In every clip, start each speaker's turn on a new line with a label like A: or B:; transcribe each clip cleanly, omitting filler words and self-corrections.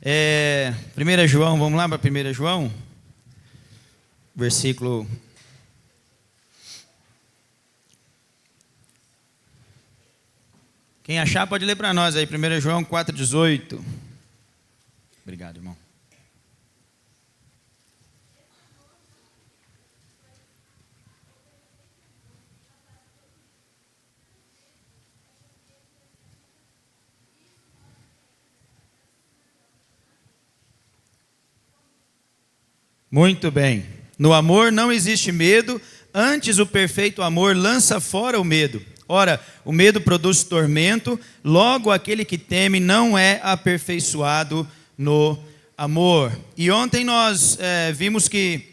A: 1 João, vamos lá para 1 João, versículo... Quem achar pode ler para nós aí, 1 João 4,18. Obrigado, irmão. Muito bem. No amor não existe medo, antes o perfeito amor lança fora o medo. Ora, o medo produz tormento, logo aquele que teme não é aperfeiçoado no amor. E ontem nós vimos que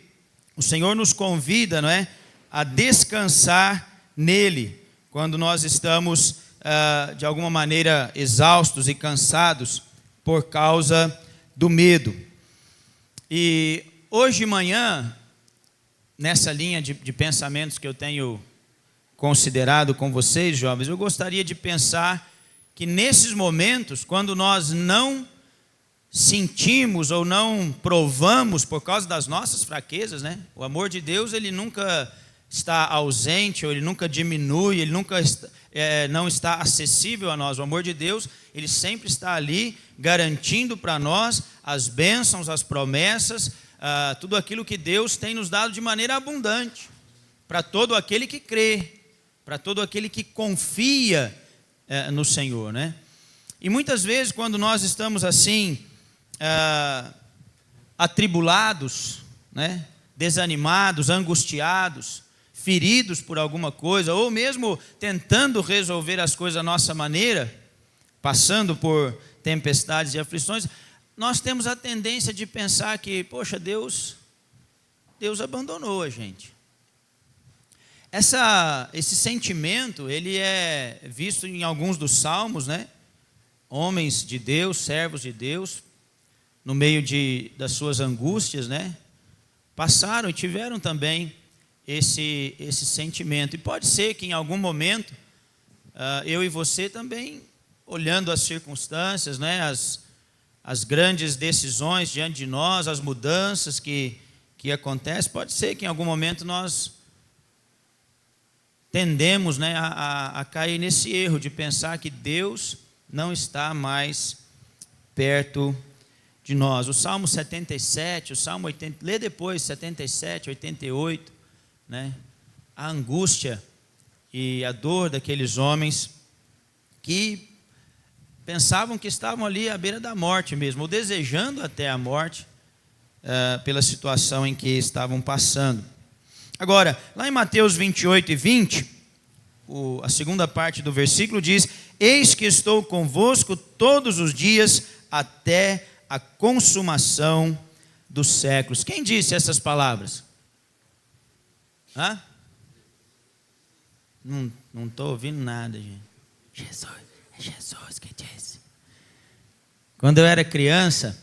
A: o Senhor nos convida, não é, a descansar nele, quando nós estamos de alguma maneira exaustos e cansados por causa do medo. E hoje de manhã, nessa linha de pensamentos que eu tenho considerado com vocês, jovens, eu gostaria de pensar que nesses momentos, quando nós não sentimos ou não provamos por causa das nossas fraquezas, né? O amor de Deus, ele nunca está ausente, ou ele nunca diminui, ele nunca não está acessível a nós. O amor de Deus, ele sempre está ali, garantindo para nós as bênçãos, as promessas, tudo aquilo que Deus tem nos dado de maneira abundante, para todo aquele que crê, para todo aquele que confia no Senhor, né? E muitas vezes, quando nós estamos assim, atribulados, né? Desanimados, angustiados, feridos por alguma coisa, ou mesmo tentando resolver as coisas à nossa maneira, passando por tempestades e aflições, nós temos a tendência de pensar que, poxa, Deus abandonou a gente. Esse sentimento, ele é visto em alguns dos salmos, né? Homens de Deus, servos de Deus, no meio das suas angústias, né? Passaram e tiveram também esse sentimento. E pode ser que em algum momento, eu e você também, olhando as circunstâncias, né? As grandes decisões diante de nós, as mudanças que acontecem, pode ser que em algum momento nós tendemos, né, a cair nesse erro de pensar que Deus não está mais perto de nós. O Salmo 77, o Salmo 80, lê depois 77, 88, né? A angústia e a dor daqueles homens que pensavam que estavam ali à beira da morte mesmo, ou desejando até a morte, pela situação em que estavam passando. Agora, lá em Mateus 28 e 20, a segunda parte do versículo diz: eis que estou convosco todos os dias até a consumação dos séculos. Quem disse essas palavras? Não estou ouvindo nada, gente. Jesus que disse. Quando eu era criança,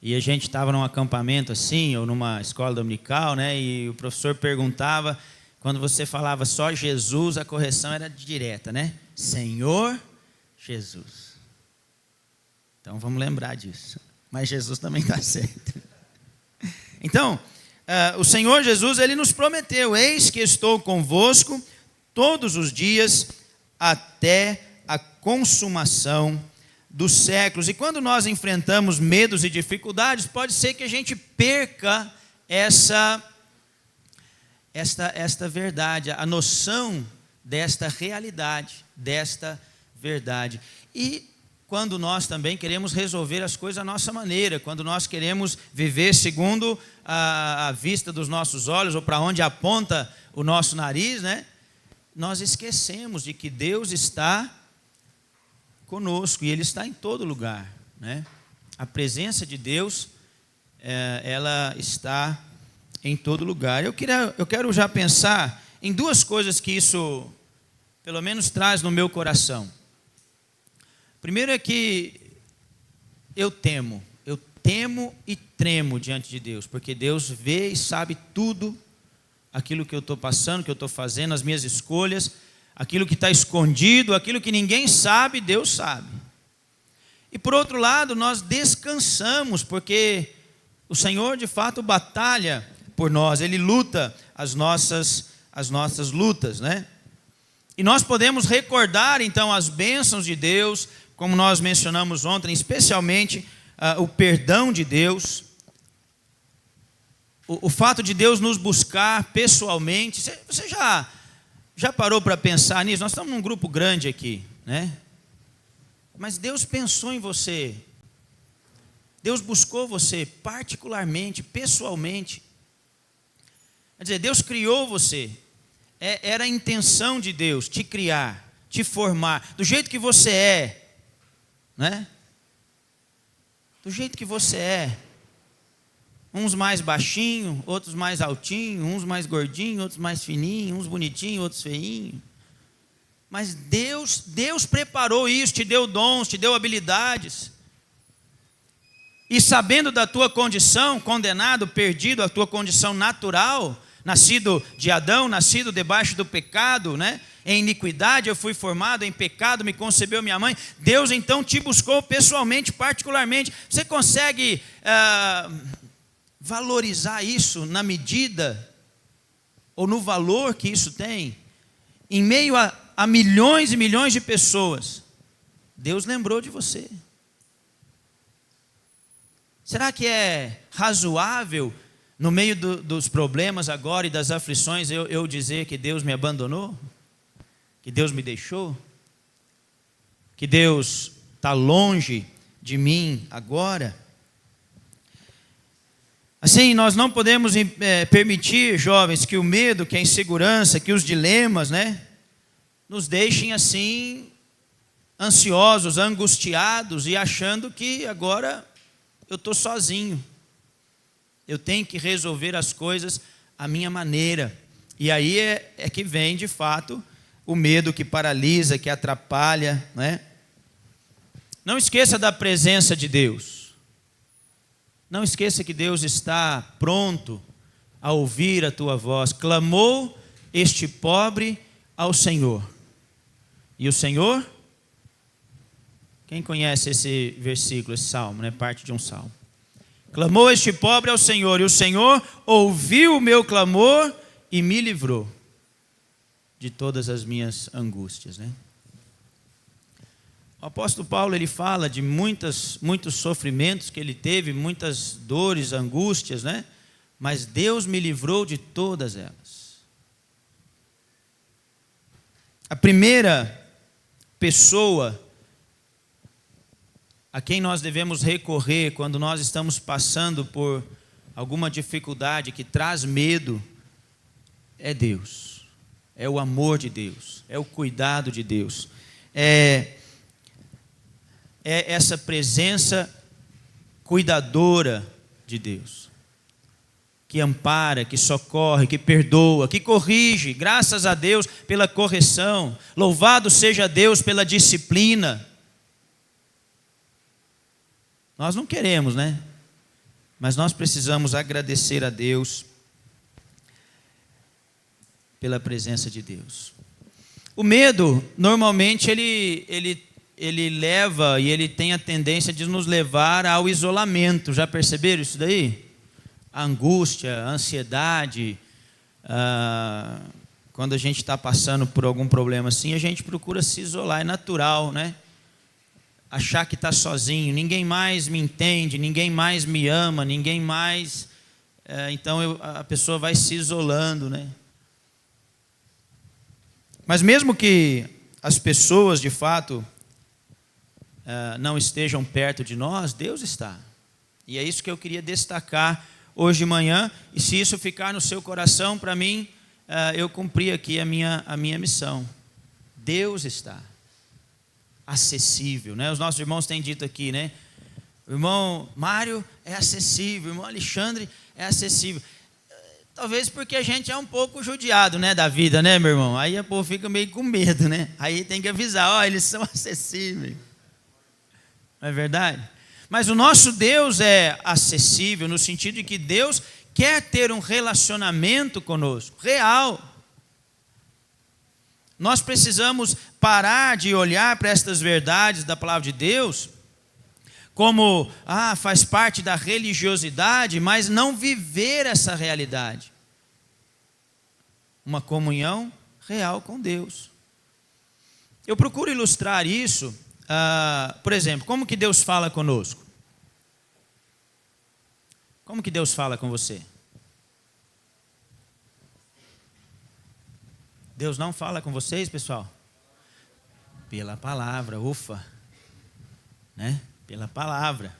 A: e a gente estava num acampamento assim, ou numa escola dominical, né? E o professor perguntava, quando você falava só Jesus, a correção era direta, né? Senhor Jesus. Então vamos lembrar disso. Mas Jesus também está certo. Então, o Senhor Jesus, ele nos prometeu: eis que estou convosco todos os dias até a consumação dos séculos. E quando nós enfrentamos medos e dificuldades, pode ser que a gente perca esta verdade, a noção desta realidade, desta verdade. E quando nós também queremos resolver as coisas à nossa maneira, quando nós queremos viver segundo a vista dos nossos olhos, ou para onde aponta o nosso nariz, né? Nós esquecemos de que Deus está conosco, e Ele está em todo lugar, né? A presença de Deus, ela está em todo lugar. Eu quero já pensar em duas coisas que isso, pelo menos, traz no meu coração. Primeiro é que eu temo e tremo diante de Deus, porque Deus vê e sabe tudo aquilo que eu estou passando, que eu estou fazendo, as minhas escolhas, aquilo que está escondido, aquilo que ninguém sabe, Deus sabe. E por outro lado, nós descansamos, porque o Senhor de fato batalha por nós, Ele luta as nossas lutas, né? E nós podemos recordar então as bênçãos de Deus, como nós mencionamos ontem, especialmente o perdão de Deus, o fato de Deus nos buscar pessoalmente. Você já parou para pensar nisso? Nós estamos num grupo grande aqui, né? Mas Deus pensou em você, Deus buscou você particularmente, pessoalmente. Quer dizer, Deus criou você, era a intenção de Deus te criar, te formar, do jeito que você é, né? Do jeito que você é. Uns mais baixinhos, outros mais altinhos, uns mais gordinhos, outros mais fininhos, uns bonitinhos, outros feinhos. Mas Deus preparou isso, te deu dons, te deu habilidades. E sabendo da tua condição, condenado, perdido, a tua condição natural, nascido de Adão, nascido debaixo do pecado, né? Em iniquidade eu fui formado, em pecado me concebeu minha mãe. Deus então te buscou pessoalmente, particularmente. Você consegue valorizar isso na medida ou no valor que isso tem? Em meio a milhões e milhões de pessoas, Deus lembrou de você. Será que é razoável, no meio dos problemas agora e das aflições, eu dizer que Deus me abandonou? Que Deus me deixou? Que Deus está longe de mim agora? Assim, nós não podemos permitir, jovens, que o medo, que a insegurança, que os dilemas, né, nos deixem assim, ansiosos, angustiados e achando que agora eu estou sozinho. Eu tenho que resolver as coisas à minha maneira. E aí é que vem, de fato, o medo que paralisa, que atrapalha, né? Não esqueça da presença de Deus. Não esqueça que Deus está pronto a ouvir a tua voz. Clamou este pobre ao Senhor. E o Senhor? Quem conhece esse versículo, esse salmo, né? Parte de um salmo. Clamou este pobre ao Senhor, e o Senhor ouviu o meu clamor e me livrou de todas as minhas angústias, né? O apóstolo Paulo, ele fala de muitos sofrimentos que ele teve, muitas dores, angústias, né? Mas Deus me livrou de todas elas. A primeira pessoa a quem nós devemos recorrer quando nós estamos passando por alguma dificuldade que traz medo é Deus, é o amor de Deus, é o cuidado de Deus, é essa presença cuidadora de Deus, que ampara, que socorre, que perdoa, que corrige. Graças a Deus pela correção, louvado seja Deus pela disciplina. Nós não queremos, né? Mas nós precisamos agradecer a Deus pela presença de Deus. O medo, normalmente, ele leva e ele tem a tendência de nos levar ao isolamento. Já perceberam isso daí? A angústia, a ansiedade. Quando a gente está passando por algum problema assim, a gente procura se isolar. É natural, né? Achar que está sozinho, ninguém mais me entende, ninguém mais me ama, ninguém mais... Então a pessoa vai se isolando, né? Mas mesmo que as pessoas, de fato, não estejam perto de nós, Deus está. E é isso que eu queria destacar hoje de manhã. E se isso ficar no seu coração, para mim, eu cumpri aqui a minha missão. Deus está acessível, né? Os nossos irmãos têm dito aqui, né? O irmão Mário é acessível, o irmão Alexandre é acessível. Talvez porque a gente é um pouco judiado, né, da vida, né, meu irmão? Aí a povo fica meio com medo, né? Aí tem que avisar, eles são acessíveis. Não é verdade? Mas o nosso Deus é acessível no sentido de que Deus quer ter um relacionamento conosco, real. Nós precisamos parar de olhar para estas verdades da palavra de Deus como, faz parte da religiosidade, mas não viver essa realidade. Uma comunhão real com Deus. Eu procuro ilustrar isso, por exemplo, como que Deus fala conosco? Como que Deus fala com você? Deus não fala com vocês, pessoal? Pela palavra, ufa, né? Pela palavra.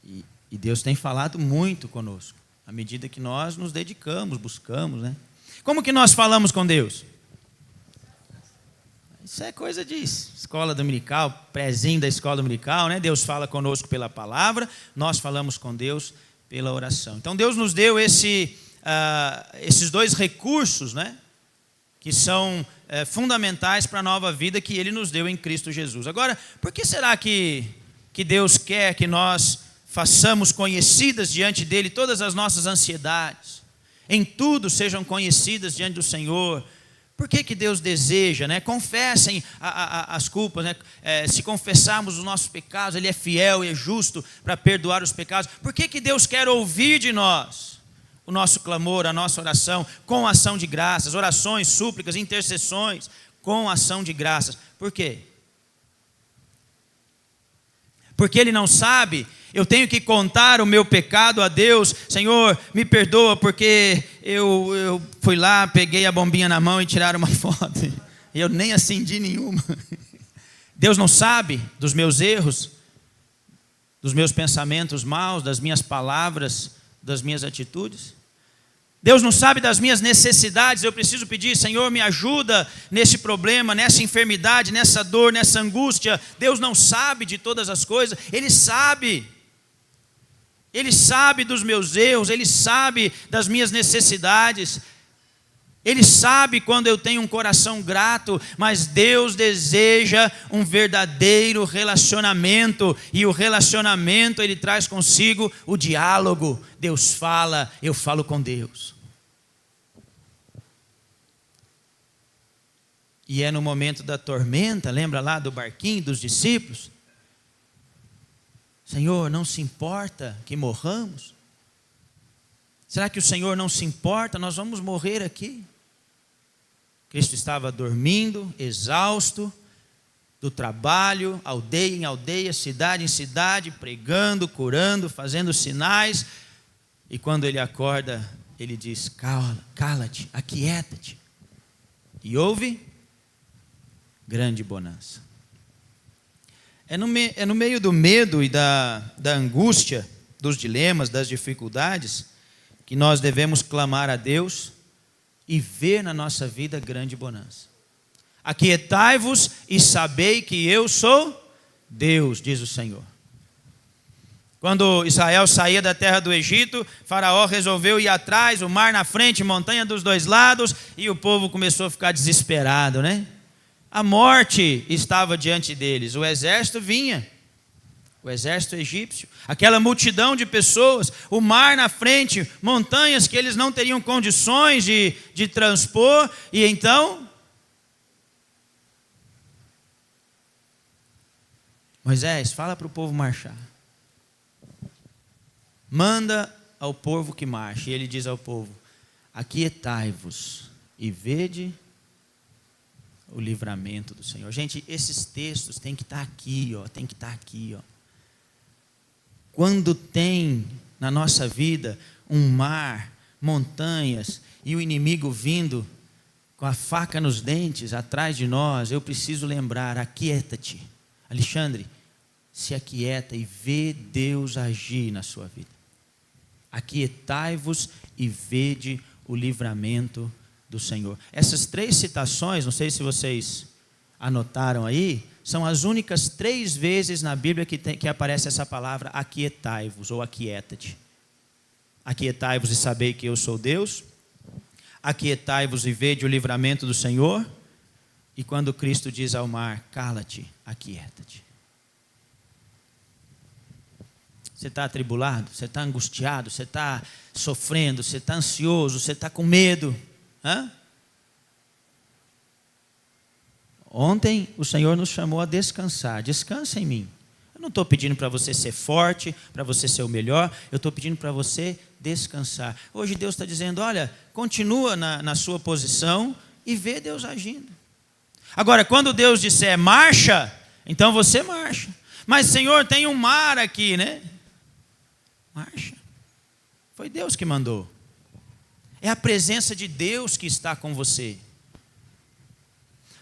A: E Deus tem falado muito conosco, à medida que nós nos dedicamos, buscamos, né? Como que nós falamos com Deus? Isso é coisa de escola dominical, prézinho da escola dominical, né? Deus fala conosco pela palavra, nós falamos com Deus pela oração. Então Deus nos deu esses dois recursos, né? Que são fundamentais para a nova vida que Ele nos deu em Cristo Jesus. Agora, por que será que Deus quer que nós façamos conhecidas diante dEle todas as nossas ansiedades? Em tudo sejam conhecidas diante do Senhor. Por que Deus deseja, né? Confessem as culpas, né? Se confessarmos os nossos pecados, Ele é fiel e é justo para perdoar os pecados. Por que Deus quer ouvir de nós o nosso clamor, a nossa oração, com ação de graças, orações, súplicas, intercessões, com ação de graças? Por quê? Porque Ele não sabe, eu tenho que contar o meu pecado a Deus. Senhor, me perdoa porque eu fui lá, peguei a bombinha na mão e tiraram uma foto. E eu nem acendi nenhuma. Deus não sabe dos meus erros, dos meus pensamentos maus, das minhas palavras, das minhas atitudes? Deus não sabe das minhas necessidades? Eu preciso pedir, Senhor, me ajuda nesse problema, nessa enfermidade, nessa dor, nessa angústia. Deus não sabe de todas as coisas? Ele sabe. Ele sabe dos meus erros, Ele sabe das minhas necessidades. Ele sabe quando eu tenho um coração grato, mas Deus deseja um verdadeiro relacionamento, e o relacionamento Ele traz consigo o diálogo. Deus fala, eu falo com Deus. E é no momento da tormenta, lembra lá do barquinho dos discípulos? Senhor, não se importa que morramos? Será que o Senhor não se importa? Nós vamos morrer aqui. Cristo estava dormindo, exausto do trabalho, aldeia em aldeia, cidade em cidade, pregando, curando, fazendo sinais. E quando ele acorda, ele diz: cala-te, aquieta-te. E houve grande bonança. É no meio do medo e da angústia, dos dilemas, das dificuldades, que nós devemos clamar a Deus e ver na nossa vida grande bonança. Aquietai-vos e sabei que eu sou Deus, diz o Senhor. Quando Israel saía da terra do Egito, Faraó resolveu ir atrás, o mar na frente, montanha dos dois lados, e o povo começou a ficar desesperado, né? A morte estava diante deles, o exército vinha, o exército egípcio, aquela multidão de pessoas, o mar na frente, montanhas que eles não teriam condições de transpor, e então Moisés, fala para o povo marchar. Manda ao povo que marche. E ele diz ao povo: aquietai-vos e vede o livramento do Senhor. Gente, esses textos têm que estar aqui, ó, tem que estar aqui, ó. Quando tem na nossa vida um mar, montanhas e o inimigo vindo com a faca nos dentes atrás de nós, eu preciso lembrar: aquieta-te. Alexandre, se aquieta e vê Deus agir na sua vida. Aquietai-vos e vede o livramento do Senhor. Essas 3 citações, não sei se vocês anotaram aí, são as únicas 3 vezes na Bíblia que aparece essa palavra aquietai-vos ou aquieta-te. Aquietai-vos e sabei que eu sou Deus. Aquietai-vos e vede o livramento do Senhor. E quando Cristo diz ao mar: cala-te, aquieta-te. Você está atribulado? Você está angustiado? Você está sofrendo? Você está ansioso? Você está com medo? Ontem o Senhor nos chamou a descansar. Descansa em mim. Eu não estou pedindo para você ser forte, para você ser o melhor. Eu estou pedindo para você descansar. Hoje Deus está dizendo, olha, continua na sua posição e vê Deus agindo. Agora, quando Deus disser marcha, então você marcha. Mas Senhor, tem um mar aqui, né? Marcha. Foi Deus que mandou. É a presença de Deus que está com você.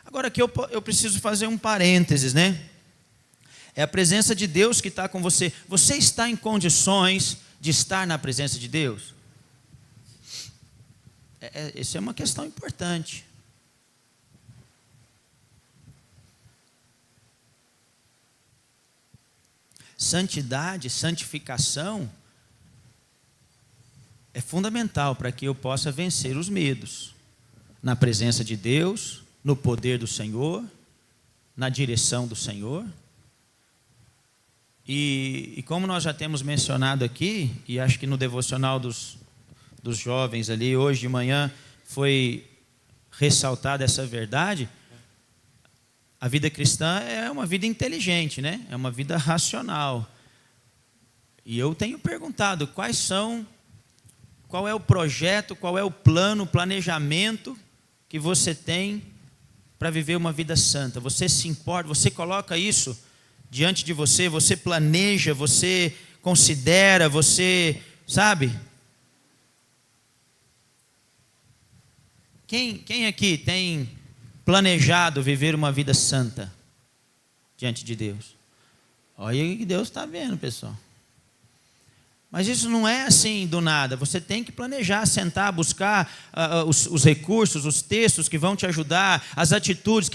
A: Agora aqui eu preciso fazer um parênteses, né? É a presença de Deus que está com você. Você está em condições de estar na presença de Deus? Essa é uma questão importante. Santidade, santificação é fundamental para que eu possa vencer os medos. Na presença de Deus, no poder do Senhor, na direção do Senhor. E como nós já temos mencionado aqui, e acho que no devocional dos jovens ali, hoje de manhã, foi ressaltada essa verdade, a vida cristã é uma vida inteligente, né? É uma vida racional. E eu tenho perguntado qual é o projeto, qual é o plano, o planejamento que você tem para viver uma vida santa. Você se importa, você coloca isso diante de você, você planeja, você considera, você, sabe? Quem aqui tem planejado viver uma vida santa diante de Deus? Olha o que Deus está vendo, pessoal. Mas isso não é assim do nada. Você tem que planejar, sentar, buscar os recursos, os textos que vão te ajudar, as atitudes,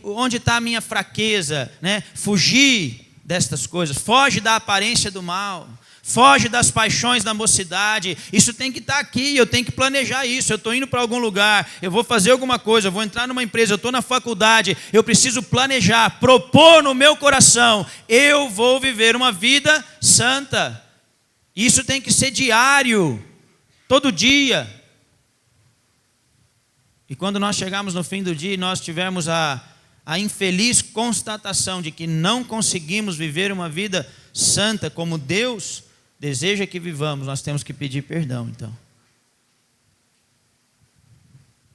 A: onde está a minha fraqueza, né? Fugir destas coisas, foge da aparência do mal, foge das paixões da mocidade. Isso tem que estar aqui, eu tenho que planejar isso. Eu estou indo para algum lugar, eu vou fazer alguma coisa, eu vou entrar numa empresa, eu estou na faculdade, eu preciso planejar, propor no meu coração, eu vou viver uma vida santa. Isso tem que ser diário, todo dia. E quando nós chegarmos no fim do dia e nós tivermos a infeliz constatação de que não conseguimos viver uma vida santa como Deus deseja que vivamos, nós temos que pedir perdão, então.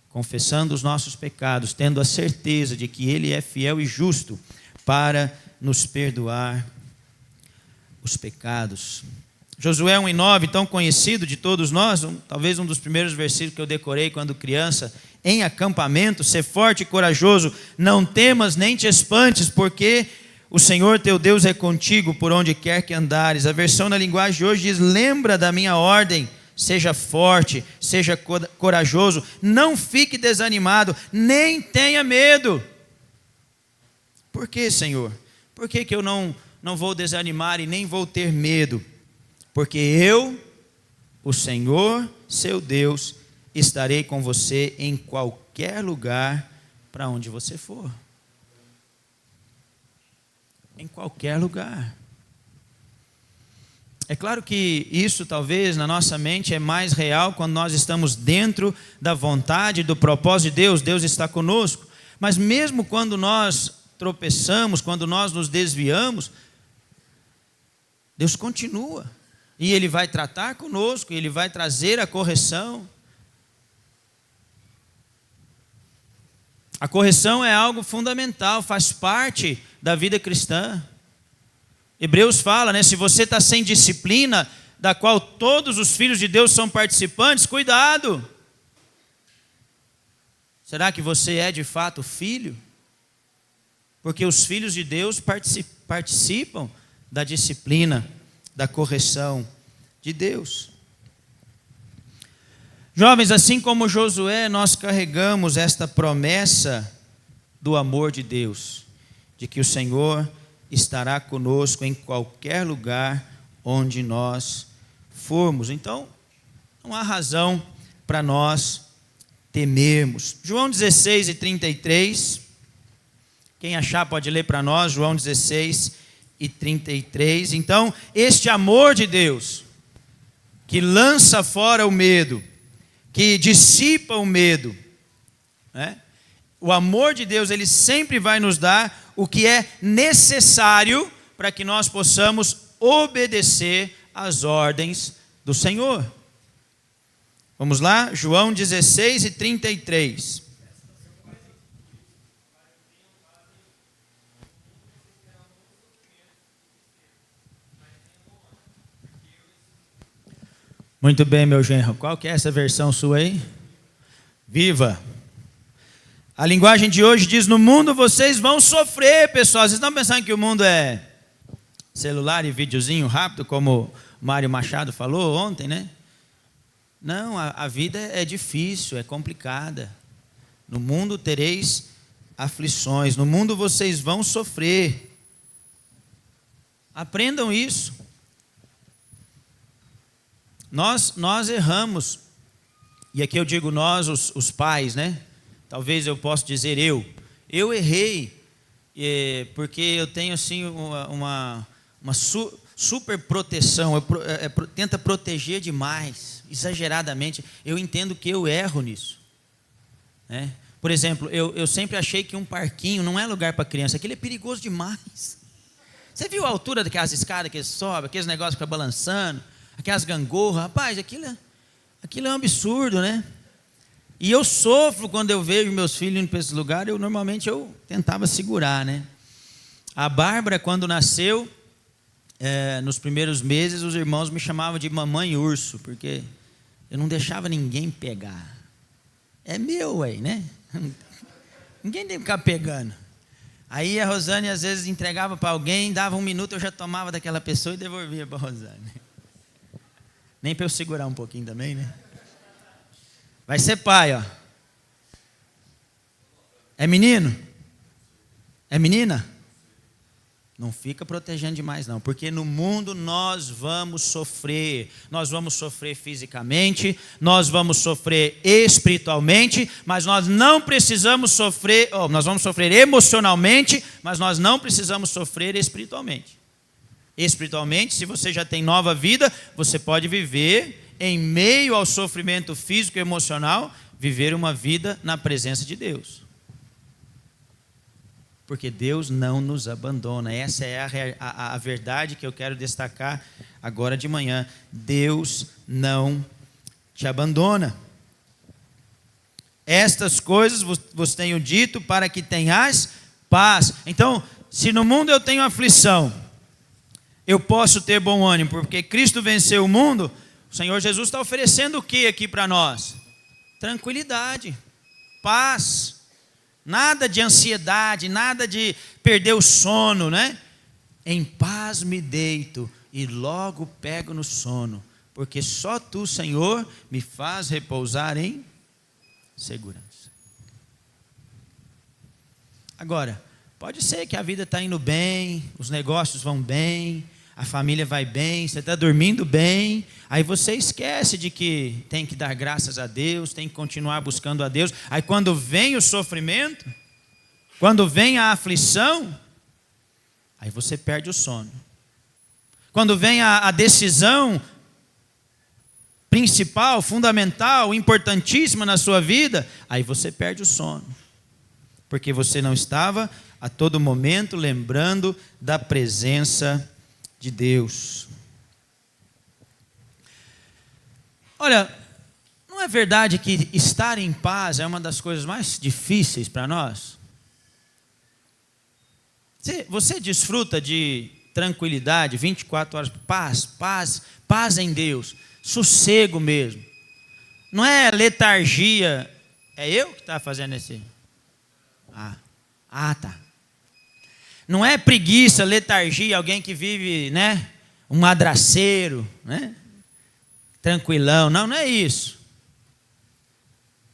A: Confessando os nossos pecados, tendo a certeza de que Ele é fiel e justo para nos perdoar os pecados. Josué 1:9, tão conhecido de todos nós, talvez um dos primeiros versículos que eu decorei quando criança, em acampamento, ser forte e corajoso, não temas nem te espantes, porque o Senhor teu Deus é contigo por onde quer que andares. A versão na linguagem de hoje diz, lembra da minha ordem, seja forte, seja corajoso, não fique desanimado, nem tenha medo. Por que, Senhor? Por que eu não vou desanimar e nem vou ter medo? Porque eu, o Senhor, seu Deus, estarei com você em qualquer lugar para onde você for. Em qualquer lugar. É claro que isso talvez na nossa mente é mais real quando nós estamos dentro da vontade, do propósito de Deus. Deus está conosco. Mas mesmo quando nós tropeçamos, quando nós nos desviamos, Deus continua. E Ele vai tratar conosco, Ele vai trazer a correção. A correção é algo fundamental, faz parte da vida cristã. Hebreus fala, né? Se você está sem disciplina, da qual todos os filhos de Deus são participantes, cuidado. Será que você é de fato filho? Porque os filhos de Deus participam da disciplina, da correção de Deus. Jovens, assim como Josué, nós carregamos esta promessa do amor de Deus, de que o Senhor estará conosco em qualquer lugar onde nós formos. Então, não há razão para nós temermos. João 16:33, quem achar pode ler para nós, João 16:33. Então, este amor de Deus, que lança fora o medo, que dissipa o medo, né? O amor de Deus, ele sempre vai nos dar o que é necessário para que nós possamos obedecer às ordens do Senhor. Vamos lá, João 16:33. Muito bem, meu genro. Qual que é essa versão sua aí? Viva! A linguagem de hoje diz: no mundo vocês vão sofrer, pessoal. Vocês estão pensando que o mundo é celular e videozinho rápido, como Mário Machado falou ontem, né? Não, a vida é difícil, é complicada. No mundo tereis aflições, no mundo vocês vão sofrer. Aprendam isso. Nós erramos, e aqui eu digo nós, os pais, né? Talvez eu possa dizer eu errei, porque eu tenho assim uma super proteção, tenta proteger demais, exageradamente. Eu entendo que eu erro nisso, né? Por exemplo, eu sempre achei que um parquinho não é lugar para criança, aquele é perigoso demais. Você viu a altura daquelas escadas que sobe, aqueles negócios que ficam balançando, aquelas gangorras, rapaz, aquilo é um absurdo, né? E eu sofro quando eu vejo meus filhos indo para esse lugar. Normalmente eu tentava segurar, né? A Bárbara, quando nasceu, nos primeiros meses, os irmãos me chamavam de mamãe urso, porque eu não deixava ninguém pegar. É meu, né? Ninguém tem que ficar pegando. Aí a Rosane às vezes entregava para alguém, dava 1 minuto, eu já tomava daquela pessoa e devolvia para a Rosane. Nem para eu segurar um pouquinho também, né? Vai ser pai, ó. É menino? É menina? Não fica protegendo demais não, porque no mundo nós vamos sofrer fisicamente, nós vamos sofrer espiritualmente, mas nós não precisamos sofrer, nós vamos sofrer emocionalmente, mas nós não precisamos sofrer espiritualmente. Espiritualmente, se você já tem nova vida, você pode viver em meio ao sofrimento físico e emocional, viver uma vida na presença de Deus. Porque Deus não nos abandona. Essa é a verdade que eu quero destacar agora de manhã. Deus não te abandona. Estas coisas vos tenho dito para que tenhais paz. Então, se no mundo eu tenho aflição, eu posso ter bom ânimo, porque Cristo venceu o mundo. O Senhor Jesus está oferecendo o que aqui para nós? Tranquilidade, paz, nada de ansiedade, nada de perder o sono, né? Em paz me deito e logo pego no sono, porque só tu, Senhor, me faz repousar em segurança. Agora, pode ser que a vida está indo bem, os negócios vão bem, a família vai bem, você está dormindo bem, aí você esquece de que tem que dar graças a Deus, tem que continuar buscando a Deus. Aí quando vem o sofrimento, quando vem a aflição, aí você perde o sono. Quando vem a decisão principal, fundamental, importantíssima na sua vida, aí você perde o sono. Porque você não estava a todo momento lembrando da presença de Deus. Olha, não é verdade que estar em paz é uma das coisas mais difíceis para nós? Você desfruta de tranquilidade, 24 horas, paz em Deus, sossego mesmo. Não é letargia. É eu que está fazendo esse? Tá. Não é preguiça, letargia, alguém que vive, né, um madraceiro, né, tranquilão. Não é isso.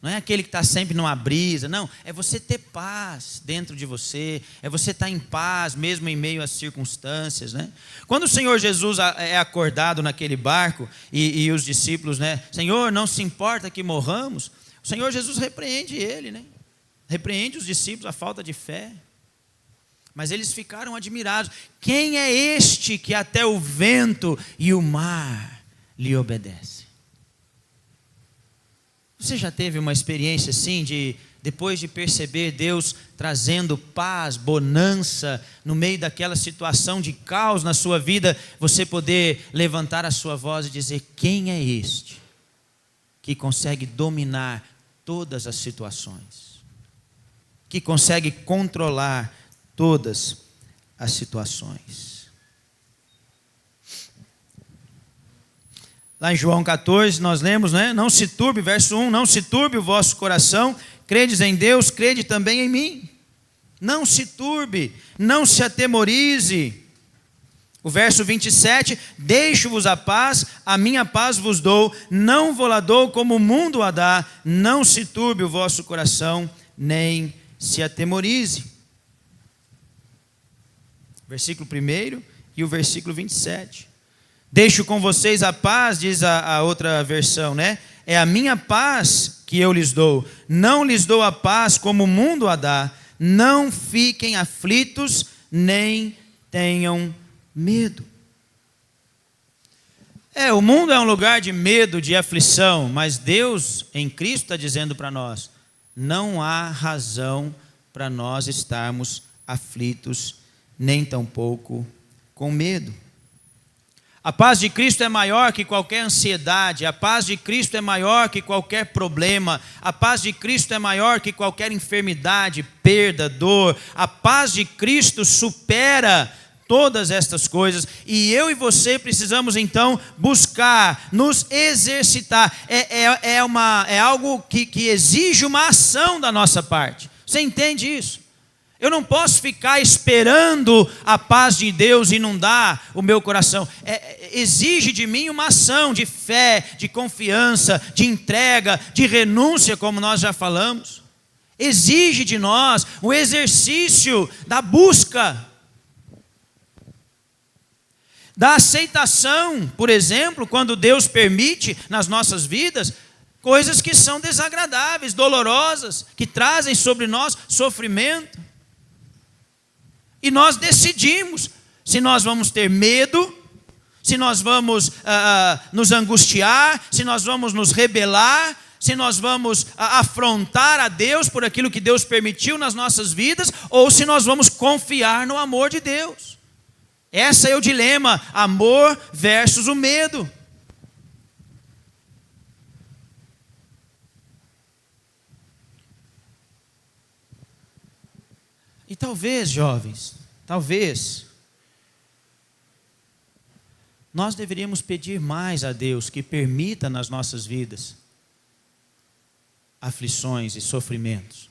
A: Não é aquele que está sempre numa brisa. Não, é você ter paz dentro de você. É você estar em paz mesmo em meio às circunstâncias, né? Quando o Senhor Jesus é acordado naquele barco e os discípulos, né, Senhor, não se importa que morramos. O Senhor Jesus repreende ele, né? Repreende os discípulos a falta de fé. Mas eles ficaram admirados. Quem é este que até o vento e o mar lhe obedecem? Você já teve uma experiência assim de depois de perceber Deus trazendo paz, bonança, no meio daquela situação de caos na sua vida, você poder levantar a sua voz e dizer: quem é este que consegue dominar todas as situações? Que consegue controlar todas as situações? Lá em João 14 nós lemos, né? Não se turbe, verso 1, não se turbe o vosso coração, credes em Deus, crede também em mim. Não se turbe, não se atemorize. O verso 27, deixo-vos a paz, a minha paz vos dou, não vou-la dou como o mundo a dá, não se turbe o vosso coração, nem se atemorize. Versículo 1 e o versículo 27. Deixo com vocês a paz, diz a outra versão, né? É a minha paz que eu lhes dou. Não lhes dou a paz como o mundo a dá. Não fiquem aflitos, nem tenham medo. O mundo é um lugar de medo, de aflição, mas Deus em Cristo está dizendo para nós: não há razão para nós estarmos aflitos, nem tampouco com medo. A paz de Cristo é maior que qualquer ansiedade, a paz de Cristo é maior que qualquer problema, a paz de Cristo é maior que qualquer enfermidade, perda, dor. A paz de Cristo supera todas estas coisas, e eu e você precisamos então buscar, nos exercitar. É algo que exige uma ação da nossa parte. Você entende isso? Eu não posso ficar esperando a paz de Deus inundar o meu coração. Exige de mim uma ação de fé, de confiança, de entrega, de renúncia, como nós já falamos. Exige de nós o exercício da busca, da aceitação. Por exemplo, quando Deus permite nas nossas vidas coisas que são desagradáveis, dolorosas, que trazem sobre nós sofrimento. E nós decidimos se nós vamos ter medo, se nós vamos nos angustiar, se nós vamos nos rebelar, se nós vamos afrontar a Deus por aquilo que Deus permitiu nas nossas vidas, ou se nós vamos confiar no amor de Deus. Esse é o dilema, amor versus o medo. E talvez, jovens, nós deveríamos pedir mais a Deus que permita nas nossas vidas aflições e sofrimentos.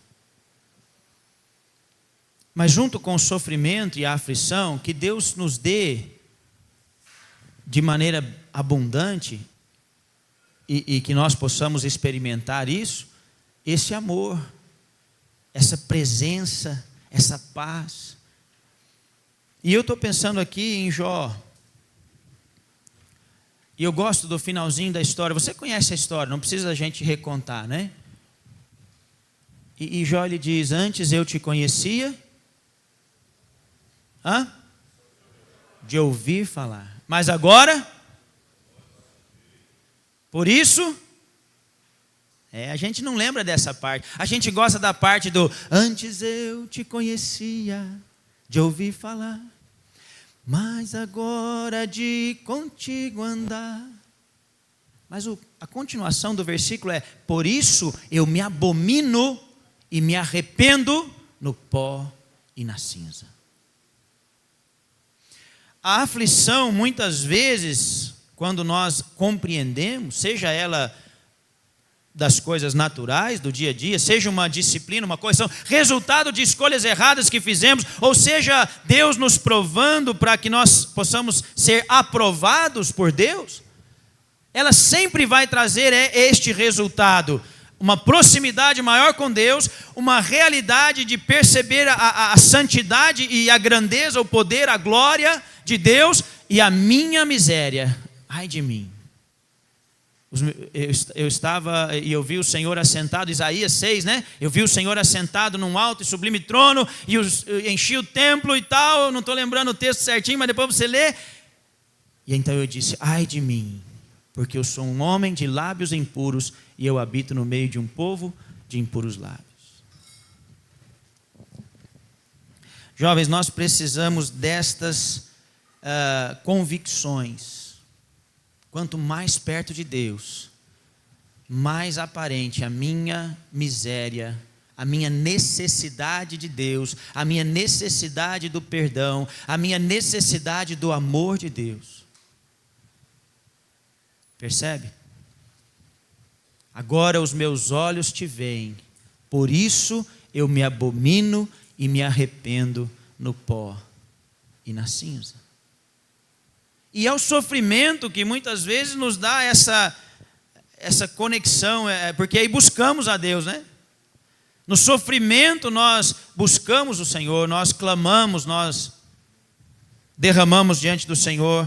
A: Mas junto com o sofrimento e a aflição, que Deus nos dê de maneira abundante e que nós possamos experimentar isso, esse amor, essa presença, essa paz. E eu estou pensando aqui em Jó. E eu gosto do finalzinho da história. Você conhece a história, não precisa a gente recontar, né? E Jó lhe diz: antes eu te conhecia de ouvir falar, mas agora, por isso, a gente não lembra dessa parte. A gente gosta da parte do antes eu te conhecia de ouvir falar, mas agora de contigo andar. Mas a continuação do versículo é: por isso eu me abomino e me arrependo no pó e na cinza. A aflição, muitas vezes, quando nós compreendemos, seja ela das coisas naturais do dia a dia, seja uma disciplina, uma correção, resultado de escolhas erradas que fizemos, ou seja, Deus nos provando para que nós possamos ser aprovados por Deus, ela sempre vai trazer este resultado: uma proximidade maior com Deus, uma realidade de perceber a santidade e a grandeza, o poder, a glória de Deus, e a minha miséria, ai de mim. Eu estava e eu vi o Senhor assentado, Isaías 6, né? Eu vi o Senhor assentado num alto e sublime trono, e enchi o templo e tal. Eu não estou lembrando o texto certinho, mas depois você lê. E então eu disse: ai de mim, porque eu sou um homem de lábios impuros, e eu habito no meio de um povo de impuros lábios. Jovens, nós precisamos destas convicções. Quanto mais perto de Deus, mais aparente a minha miséria, a minha necessidade de Deus, a minha necessidade do perdão, a minha necessidade do amor de Deus. Percebe? Agora os meus olhos te veem, por isso eu me abomino e me arrependo no pó e na cinza. E é o sofrimento que muitas vezes nos dá essa conexão, porque aí buscamos a Deus, né? No sofrimento nós buscamos o Senhor, nós clamamos, nós derramamos diante do Senhor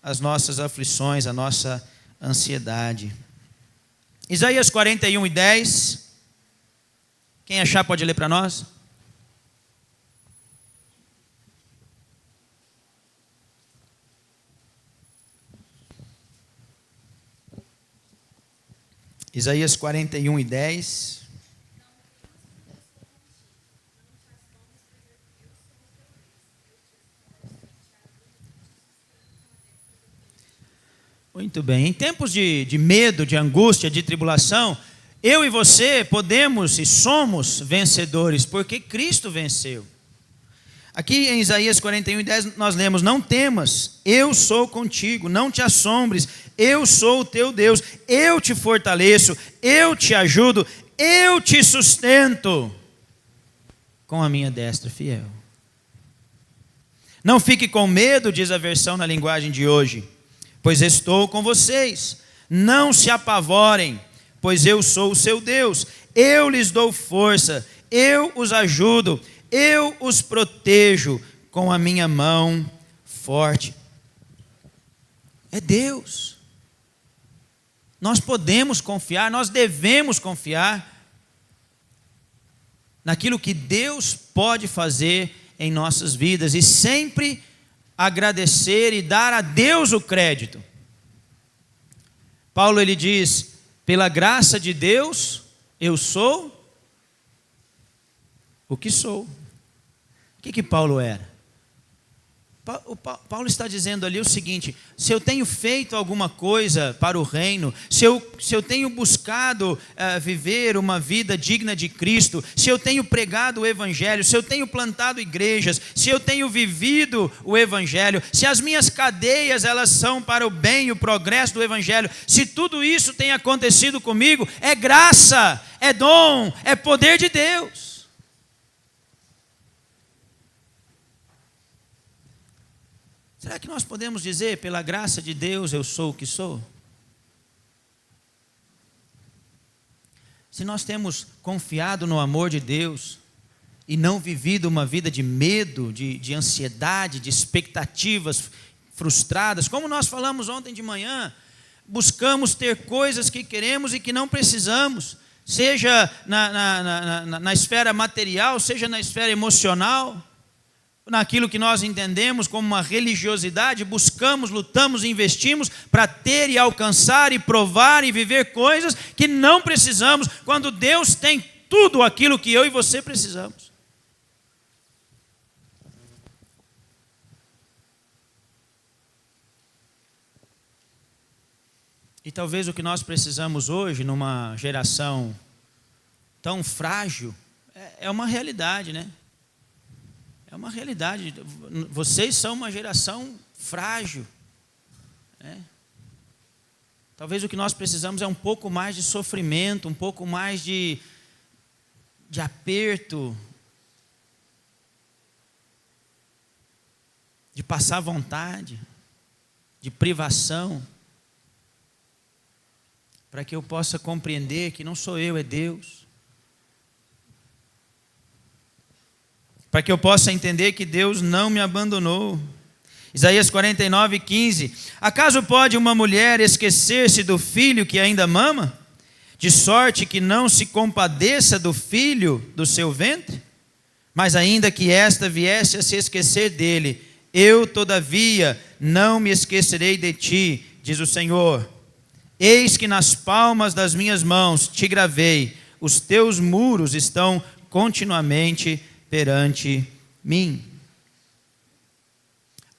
A: as nossas aflições, a nossa ansiedade. Isaías 41:10. Quem achar pode ler para nós? Isaías 41:10. Muito bem. Em tempos de medo, de angústia, de tribulação, eu e você podemos e somos vencedores, porque Cristo venceu. Aqui em Isaías 41:10 nós lemos: não temas, eu sou contigo, não te assombres, eu sou o teu Deus, eu te fortaleço, eu te ajudo, eu te sustento com a minha destra fiel. Não fique com medo, diz a versão na linguagem de hoje, pois estou com vocês. Não se apavorem, pois eu sou o seu Deus. Eu lhes dou força, eu os ajudo, eu os protejo com a minha mão forte. É Deus. Nós podemos confiar, nós devemos confiar naquilo que Deus pode fazer em nossas vidas e sempre agradecer e dar a Deus o crédito. Paulo ele diz: pela graça de Deus eu sou o que sou. O que Paulo era? Paulo está dizendo ali o seguinte: se eu tenho feito alguma coisa para o reino, se eu tenho buscado viver uma vida digna de Cristo, se eu tenho pregado o Evangelho, se eu tenho plantado igrejas, se eu tenho vivido o Evangelho, se as minhas cadeias elas são para o bem e o progresso do Evangelho, se tudo isso tem acontecido comigo, é graça, é dom, é poder de Deus. Será que nós podemos dizer, pela graça de Deus, eu sou o que sou? Se nós temos confiado no amor de Deus e não vivido uma vida de medo, de ansiedade, de expectativas frustradas, como nós falamos ontem de manhã, buscamos ter coisas que queremos e que não precisamos, seja na esfera material, seja na esfera emocional, naquilo que nós entendemos como uma religiosidade, buscamos, lutamos, investimos para ter e alcançar e provar e viver coisas que não precisamos, quando Deus tem tudo aquilo que eu e você precisamos. E talvez o que nós precisamos hoje, numa geração tão frágil, é uma realidade, né? É uma realidade. Vocês são uma geração frágil, né? Talvez o que nós precisamos é um pouco mais de sofrimento, um pouco mais de aperto, de passar vontade, de privação, para que eu possa compreender que não sou eu, é Deus. Para que eu possa entender que Deus não me abandonou. Isaías 49:15. Acaso pode uma mulher esquecer-se do filho que ainda mama, de sorte que não se compadeça do filho do seu ventre? Mas ainda que esta viesse a se esquecer dele, eu todavia não me esquecerei de ti, diz o Senhor. Eis que nas palmas das minhas mãos te gravei, os teus muros estão continuamente perante mim.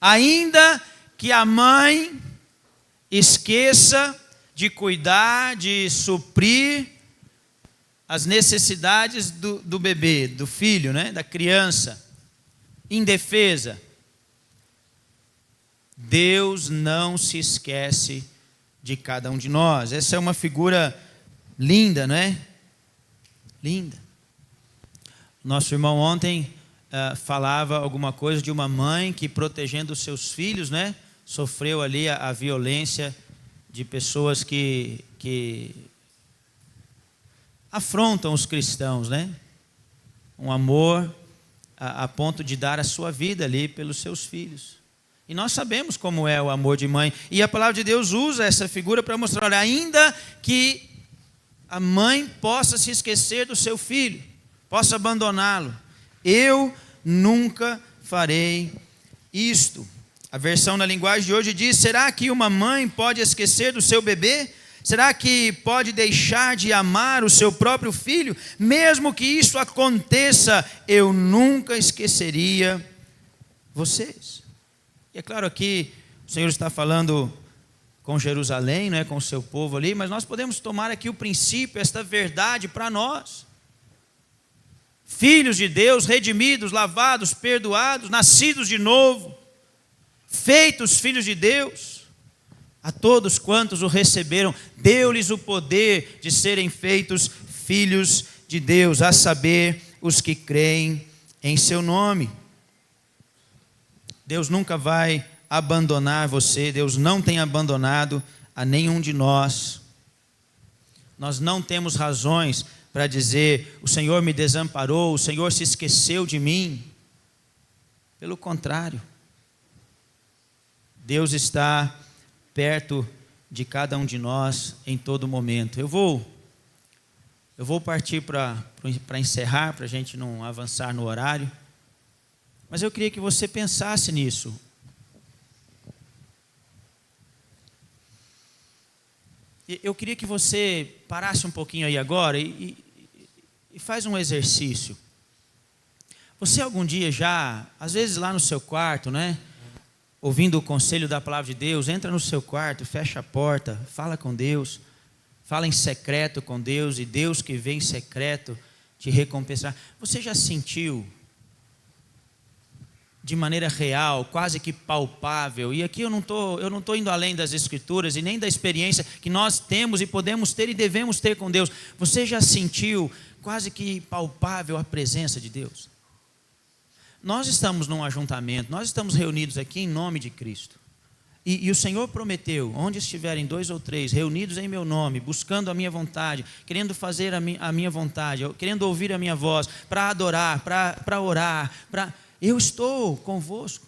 A: Ainda que a mãe esqueça de cuidar, de suprir as necessidades do bebê, do filho, né? Da criança, indefesa, Deus não se esquece de cada um de nós. Essa é uma figura linda, não é? Linda. Nosso irmão ontem falava alguma coisa de uma mãe que, protegendo os seus filhos, né, sofreu ali a violência de pessoas que afrontam os cristãos, né? Um amor a ponto de dar a sua vida ali pelos seus filhos. E nós sabemos como é o amor de mãe. E a palavra de Deus usa essa figura para mostrar, olha, ainda que a mãe possa se esquecer do seu filho, possa abandoná-lo, eu nunca farei isto. A versão na linguagem de hoje diz: será que uma mãe pode esquecer do seu bebê? Será que pode deixar de amar o seu próprio filho? Mesmo que isso aconteça, eu nunca esqueceria vocês. E é claro aqui o Senhor está falando com Jerusalém, né, com o seu povo ali, mas nós podemos tomar aqui o princípio, esta verdade para nós. Filhos de Deus, redimidos, lavados, perdoados, nascidos de novo, feitos filhos de Deus, a todos quantos o receberam, deu-lhes o poder de serem feitos filhos de Deus, a saber, os que creem em seu nome. Deus nunca vai abandonar você, Deus não tem abandonado a nenhum de nós. Nós não temos razões para dizer: o Senhor me desamparou, o Senhor se esqueceu de mim. Pelo contrário, Deus está perto de cada um de nós em todo momento. Eu vou partir para encerrar, para a gente não avançar no horário, mas eu queria que você pensasse nisso. Eu queria que você parasse um pouquinho aí agora e faz um exercício. Você algum dia já, às vezes lá no seu quarto, né, ouvindo o conselho da palavra de Deus, entra no seu quarto, fecha a porta, fala com Deus, fala em secreto com Deus, e Deus que vem em secreto te recompensar. Você já sentiu de maneira real, quase que palpável, e aqui eu não estou indo além das escrituras e nem da experiência que nós temos e podemos ter e devemos ter com Deus. Você já sentiu quase que palpável a presença de Deus? Nós estamos num ajuntamento, nós estamos reunidos aqui em nome de Cristo, e o Senhor prometeu: onde estiverem 2 ou 3 reunidos em meu nome, buscando a minha vontade, querendo fazer a minha vontade, querendo ouvir a minha voz, para adorar, para orar, eu estou convosco.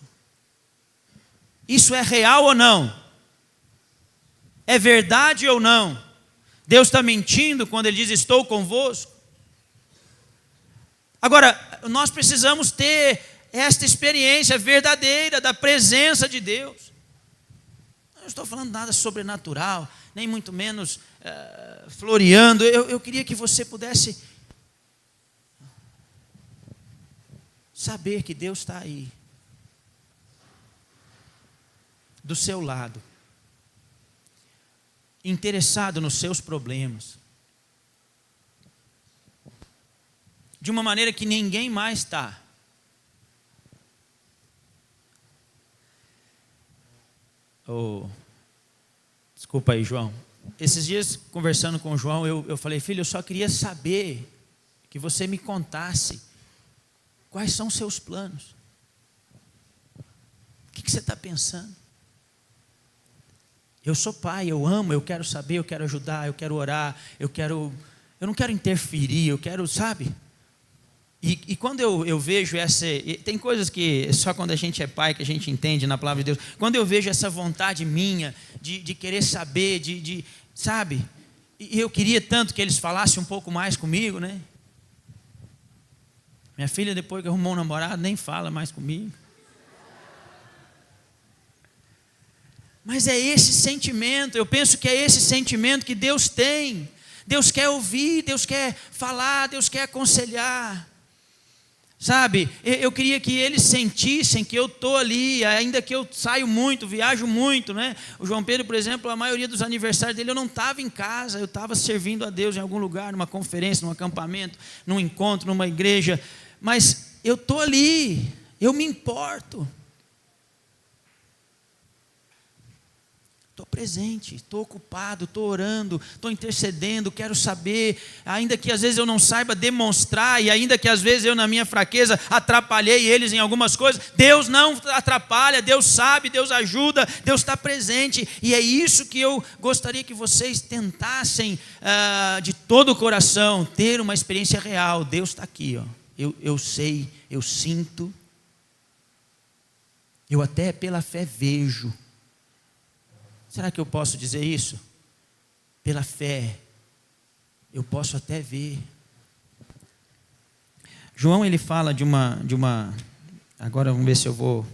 A: Isso é real ou não? É verdade ou não? Deus está mentindo quando Ele diz: estou convosco? Agora, nós precisamos ter esta experiência verdadeira da presença de Deus. Não estou falando nada sobrenatural, nem muito menos floreando. Eu queria que você pudesse saber que Deus está aí, do seu lado, interessado nos seus problemas, de uma maneira que ninguém mais está. Desculpa aí, João. Esses dias, conversando com o João, eu falei: filho, eu só queria saber que você me contasse quais são os seus planos. O que você está pensando? Eu sou pai, eu amo, eu quero saber, eu quero ajudar, eu quero orar, eu não quero interferir, eu quero, sabe? E quando eu vejo tem coisas que só quando a gente é pai que a gente entende na palavra de Deus. Quando eu vejo essa vontade minha de querer saber, sabe? E eu queria tanto que eles falassem um pouco mais comigo, né? Minha filha, depois que arrumou um namorado, nem fala mais comigo. Mas é esse sentimento, eu penso que é esse sentimento que Deus tem. Deus quer ouvir, Deus quer falar, Deus quer aconselhar. Sabe, eu queria que eles sentissem que eu estou ali, ainda que eu saio muito, viajo muito, né? O João Pedro, por exemplo, a maioria dos aniversários dele eu não estava em casa, eu estava servindo a Deus em algum lugar, numa conferência, num acampamento, num encontro, numa igreja, mas eu estou ali, eu me importo. Estou presente, estou ocupado, estou orando, estou intercedendo, quero saber, ainda que às vezes eu não saiba demonstrar, e ainda que às vezes eu na minha fraqueza atrapalhei eles em algumas coisas, Deus não atrapalha, Deus sabe, Deus ajuda, Deus está presente, e é isso que eu gostaria que vocês tentassem de todo o coração, ter uma experiência real. Deus está aqui, ó. Eu sei, eu sinto, eu até pela fé vejo. Será que eu posso dizer isso? Pela fé, eu posso até ver. João, ele fala de uma agora vamos ver se eu vou,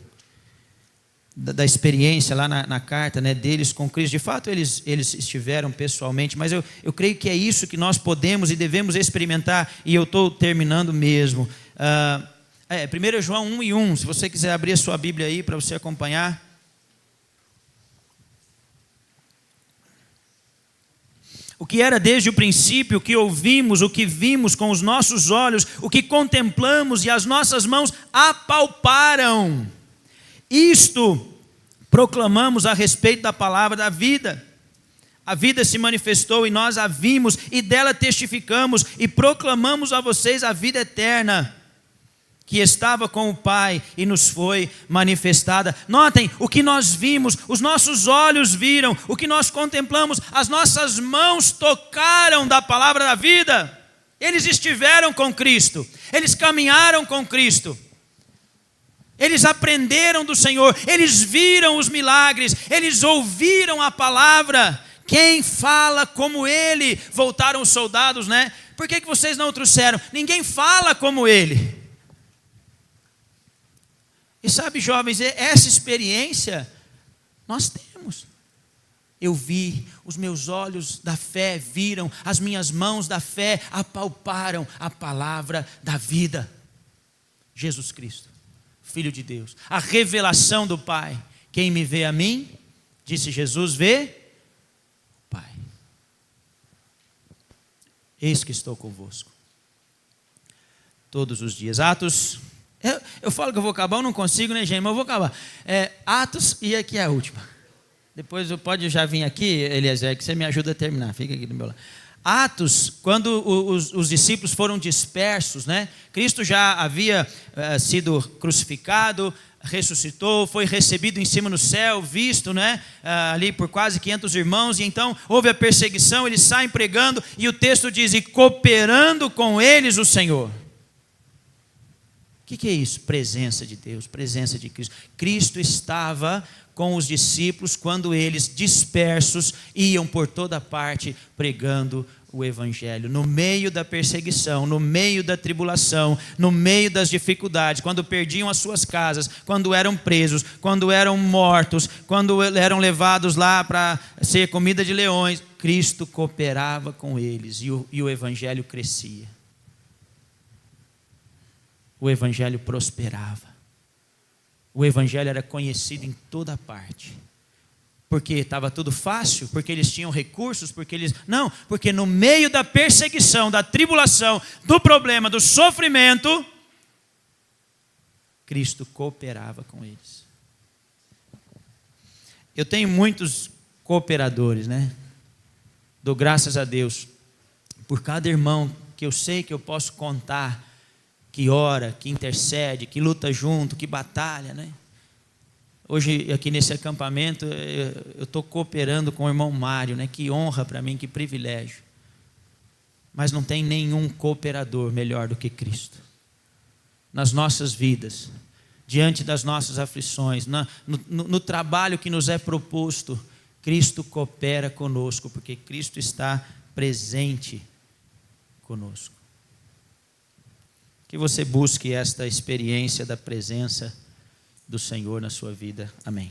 A: da experiência lá na carta, né, deles com Cristo. De fato, eles estiveram pessoalmente, mas eu creio que é isso que nós podemos e devemos experimentar, e eu estou terminando mesmo. 1 João 1:1, se você quiser abrir a sua Bíblia aí para você acompanhar. O que era desde o princípio, o que ouvimos, o que vimos com os nossos olhos, o que contemplamos e as nossas mãos apalparam. Isto proclamamos a respeito da palavra da vida. A vida se manifestou e nós a vimos e dela testificamos e proclamamos a vocês a vida eterna, que estava com o Pai e nos foi manifestada. Notem, o que nós vimos, os nossos olhos viram, o que nós contemplamos, as nossas mãos tocaram da palavra da vida. Eles estiveram com Cristo, eles caminharam com Cristo, eles aprenderam do Senhor, eles viram os milagres, eles ouviram a palavra. Quem fala como ele? Voltaram os soldados, né? Por que vocês não o trouxeram? Ninguém fala como ele. E sabe, jovens, essa experiência nós temos. Eu vi, os meus olhos da fé viram, as minhas mãos da fé apalparam a palavra da vida. Jesus Cristo, Filho de Deus, a revelação do Pai. Quem me vê a mim, disse Jesus, vê o Pai. Eis que estou convosco todos os dias. Atos... Eu falo que eu vou acabar, eu não consigo, né, gente? Mas eu vou acabar. Atos, e aqui é a última. Depois pode já vir aqui, Eliezer, que você me ajuda a terminar. Fica aqui do meu lado. Atos, quando os discípulos foram dispersos, né? Cristo já havia sido crucificado, ressuscitou, foi recebido em cima no céu, visto, né? Ali por quase 500 irmãos, e então houve a perseguição, eles saem pregando, e o texto diz, e cooperando com eles o Senhor. O que é isso? Presença de Deus, presença de Cristo. Cristo estava com os discípulos quando eles, dispersos, iam por toda parte pregando o Evangelho. No meio da perseguição, no meio da tribulação, no meio das dificuldades, quando perdiam as suas casas, quando eram presos, quando eram mortos, quando eram levados lá para ser comida de leões, Cristo cooperava com eles e o Evangelho crescia. O Evangelho prosperava. O Evangelho era conhecido em toda parte. Porque estava tudo fácil? Porque eles tinham recursos? Não, porque no meio da perseguição, da tribulação, do problema, do sofrimento, Cristo cooperava com eles. Eu tenho muitos cooperadores, né? Dou graças a Deus por cada irmão que eu sei que eu posso contar, que ora, que intercede, que luta junto, que batalha, né? Hoje, aqui nesse acampamento, eu estou cooperando com o irmão Mário, né? Que honra para mim, que privilégio. Mas não tem nenhum cooperador melhor do que Cristo. Nas nossas vidas, diante das nossas aflições, no trabalho que nos é proposto, Cristo coopera conosco, porque Cristo está presente conosco. Que você busque esta experiência da presença do Senhor na sua vida. Amém.